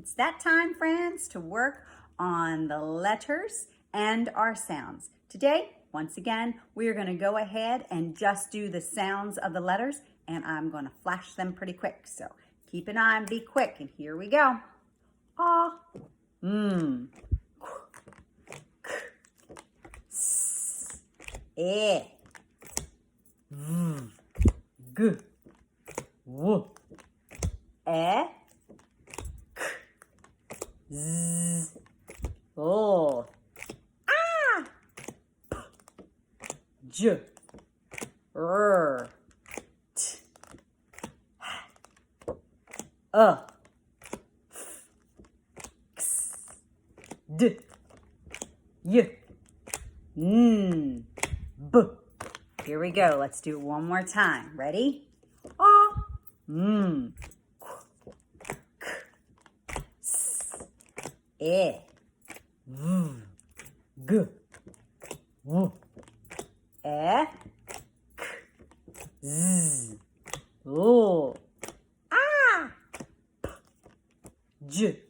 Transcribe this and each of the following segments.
It's that time, friends, to work on the letters and our sounds. Today, once again, we are going to go ahead and just do the sounds of the letters, and I'm going to flash them pretty quick. So keep an eye and be quick, and here we go. Ah, E, V, G, W, E, K, Z, O, A, P, J, R, T, H, F, X, D, Y, N, B. Here we go. Let's do it one more time. Ready? A, K, S, E, V, G, W, E, K, Z, O, A, P, J,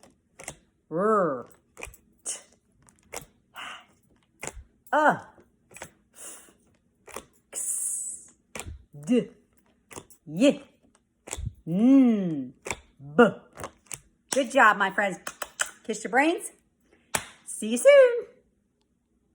R, T, H, D, Y, N, B. Good job, my friends. Kiss your brains. See you soon.